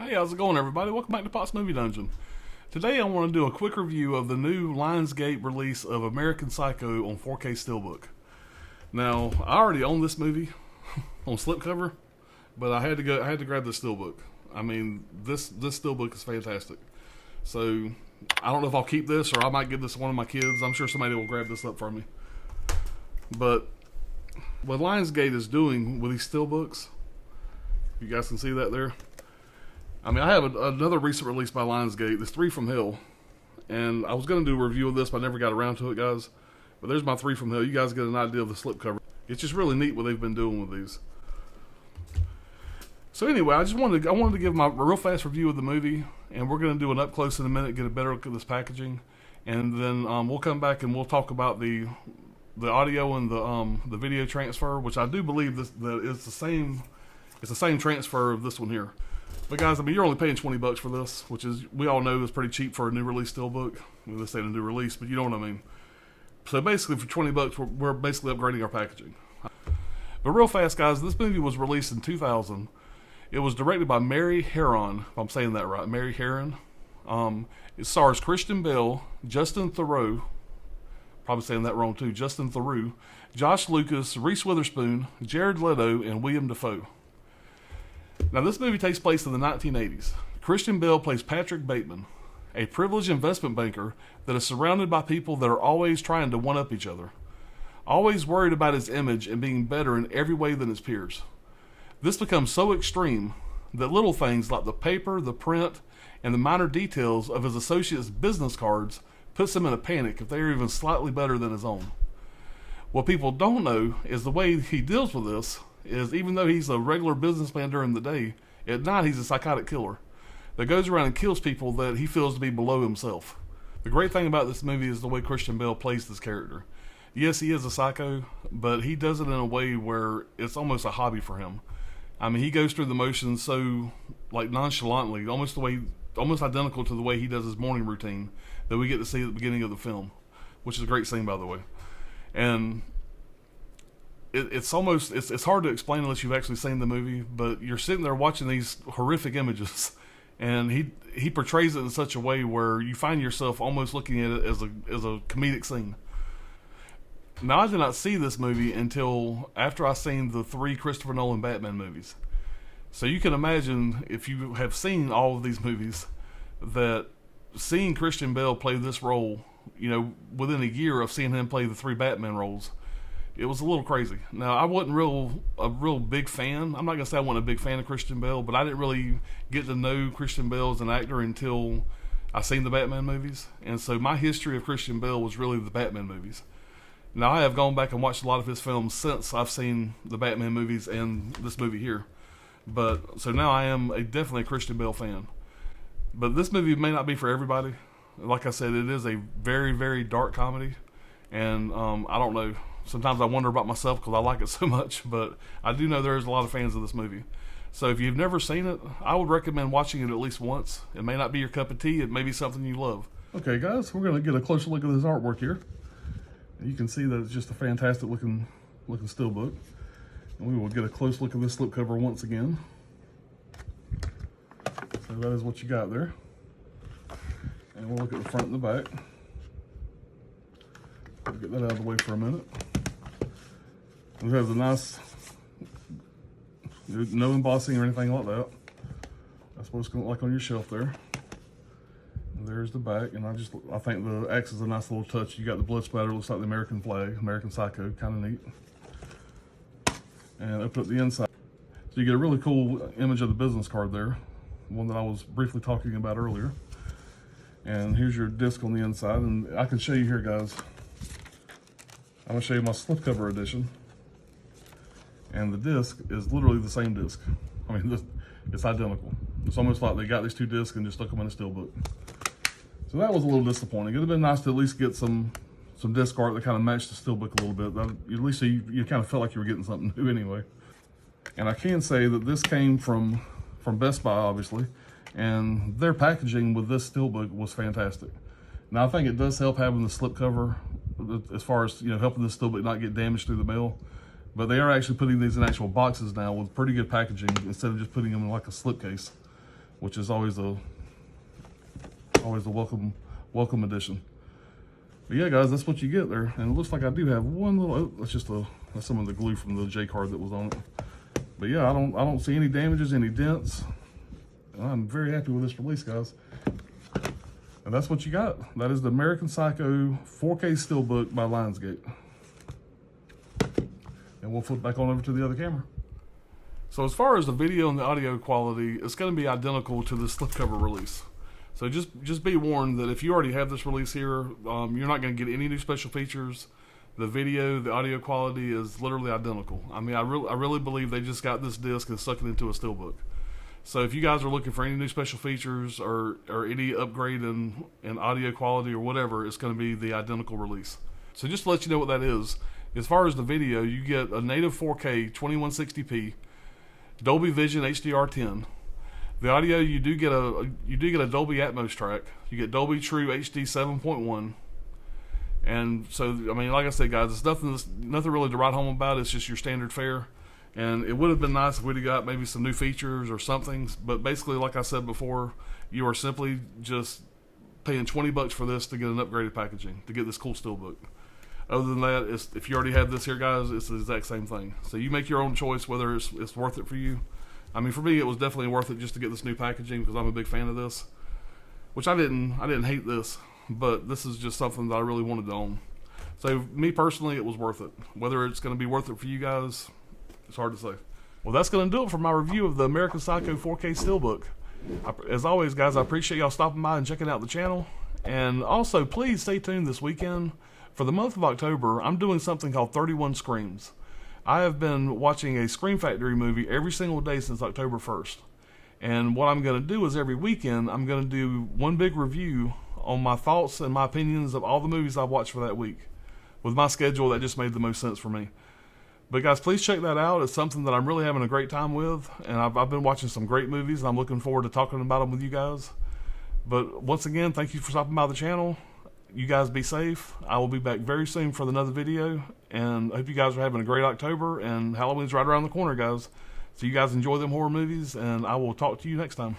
Hey, how's it going, everybody? Welcome back to Pot's Movie Dungeon. Today I want to do a quick review of the new Lionsgate release of American Psycho on 4K Steelbook. Now, I already own this movie on slipcover, but I had to grab the Steelbook. I mean, this Steelbook is fantastic. So, I don't know if I'll keep this or I might give this to one of my kids. I'm sure somebody will grab this up for me. But what Lionsgate is doing with these Steelbooks, you guys can see that there. I mean, I have another recent release by Lionsgate, this 3 from Hell, and I was going to do a review of this, but I never got around to it, guys. But there's my 3 from Hell. You guys get an idea of the slipcover. It's just really neat what they've been doing with these. So anyway, I wanted to give my real fast review of the movie, and we're going to do an up close in a minute, get a better look at this packaging, and then we'll come back and we'll talk about the audio and the video transfer, which I do believe that it's the same. It's the same transfer of this one here. But guys, I mean, you're only paying $20 for this, which is, we all know, is pretty cheap for a new release Steelbook. I mean, this ain't a new release, but you know what I mean. So basically, for $20, we're basically upgrading our packaging. But real fast, guys, this movie was released in 2000. It was directed by Mary Herron, if I'm saying that right, Mary Herron. It stars Christian Bale, Justin Theroux, probably saying that wrong too, Justin Theroux, Josh Lucas, Reese Witherspoon, Jared Leto, and William Dafoe. Now, this movie takes place in the 1980s. Christian Bale plays Patrick Bateman, a privileged investment banker that is surrounded by people that are always trying to one-up each other, always worried about his image and being better in every way than his peers. This becomes so extreme that little things like the paper, the print, and the minor details of his associates' business cards puts him in a panic if they are even slightly better than his own. What people don't know is the way he deals with this is, even though he's a regular businessman during the day, at night he's a psychotic killer that goes around and kills people that he feels to be below himself. The great thing about this movie is the way Christian Bale plays this character. Yes, he is a psycho, but he does it in a way where it's almost a hobby for him. I mean, he goes through the motions so like nonchalantly, almost identical to the way he does his morning routine that we get to see at the beginning of the film, which is a great scene, by the way. And it's hard to explain unless you've actually seen the movie, but you're sitting there watching these horrific images, and he portrays it in such a way where you find yourself almost looking at it as a comedic scene. Now, I did not see this movie until after I seen the 3 Christopher Nolan Batman movies. So you can imagine, if you have seen all of these movies, that seeing Christian Bale play this role, you know, within a year of seeing him play the 3 Batman roles, it was a little crazy. Now, I wasn't a real big fan. I'm not going to say I wasn't a big fan of Christian Bale, but I didn't really get to know Christian Bale as an actor until I seen the Batman movies. And so my history of Christian Bale was really the Batman movies. Now, I have gone back and watched a lot of his films since I've seen the Batman movies and this movie here. But so now I am definitely a Christian Bale fan. But this movie may not be for everybody. Like I said, it is a very, very dark comedy. And I don't know. Sometimes I wonder about myself because I like it so much, but I do know there's a lot of fans of this movie. So if you've never seen it, I would recommend watching it at least once. It may not be your cup of tea. It may be something you love. Okay, guys, we're going to get a closer look at this artwork here. You can see that it's just a fantastic looking steelbook. And we will get a close look at this slipcover once again. So that is what you got there. And we'll look at the front and the back. I'll get that out of the way for a minute. It has a nice, no embossing or anything like that. That's what it's going to look like on your shelf there. And there's the back, and I think the X is a nice little touch. You got the blood splatter, looks like the American flag, American Psycho, kind of neat. And open up the inside. So you get a really cool image of the business card there, one that I was briefly talking about earlier. And here's your disc on the inside, and I can show you here, guys. I'm going to show you my slipcover edition. And the disc is literally the same disc. I mean, it's identical. It's almost like they got these 2 discs and just stuck them in a steelbook. So that was a little disappointing. It would have been nice to at least get some disc art that kind of matched the steelbook a little bit. At least you kind of felt like you were getting something new anyway. And I can say that this came from Best Buy, obviously. And their packaging with this steelbook was fantastic. Now, I think it does help having the slipcover as far as, you know, helping this steelbook not get damaged through the mail. But they are actually putting these in actual boxes now with pretty good packaging instead of just putting them in like a slipcase, which is always a welcome addition. But yeah, guys, that's what you get there. And it looks like I do have one little, oh, that's some of the glue from the J card that was on it. But yeah, I don't see any damages, any dents. I'm very happy with this release, guys. And that's what you got. That is the American Psycho 4K Steelbook by Lionsgate. And we'll flip back on over to the other camera. So as far as the video and the audio quality, it's going to be identical to the slipcover release. So just be warned that if you already have this release here, you're not going to get any new special features. The video, the audio quality is literally identical. I mean, I really believe they just got this disc and stuck it into a Steelbook. So if you guys are looking for any new special features or any upgrade in audio quality or whatever, it's going to be the identical release. So just to let you know what that is, as far as the video, you get a native 4K 2160p, Dolby Vision HDR10. The audio, you do get a Dolby Atmos track. You get Dolby True HD 7.1. And so, I mean, like I said, guys, it's nothing really to write home about. It's just your standard fare. And it would have been nice if we'd have got maybe some new features or something. But basically, like I said before, you are simply just paying $20 for this to get an upgraded packaging, to get this cool Steelbook. Other than that, if you already have this here, guys, it's the exact same thing. So you make your own choice whether it's worth it for you. I mean, for me, it was definitely worth it just to get this new packaging because I'm a big fan of this. Which I didn't hate this, but this is just something that I really wanted to own. So me personally, it was worth it. Whether it's going to be worth it for you guys, it's hard to say. Well, that's going to do it for my review of the American Psycho 4K Steelbook. As always, guys, I appreciate y'all stopping by and checking out the channel. And also, please stay tuned this weekend. For the month of October, I'm doing something called 31 Screams. I have been watching a Scream Factory movie every single day since October 1st. And what I'm going to do is every weekend, I'm going to do one big review on my thoughts and my opinions of all the movies I've watched for that week. With my schedule, that just made the most sense for me. But guys, please check that out. It's something that I'm really having a great time with. And I've been watching some great movies, and I'm looking forward to talking about them with you guys. But once again, thank you for stopping by the channel. You guys be safe. I will be back very soon for another video. And I hope you guys are having a great October. And Halloween's right around the corner, guys. So you guys enjoy them horror movies. And I will talk to you next time.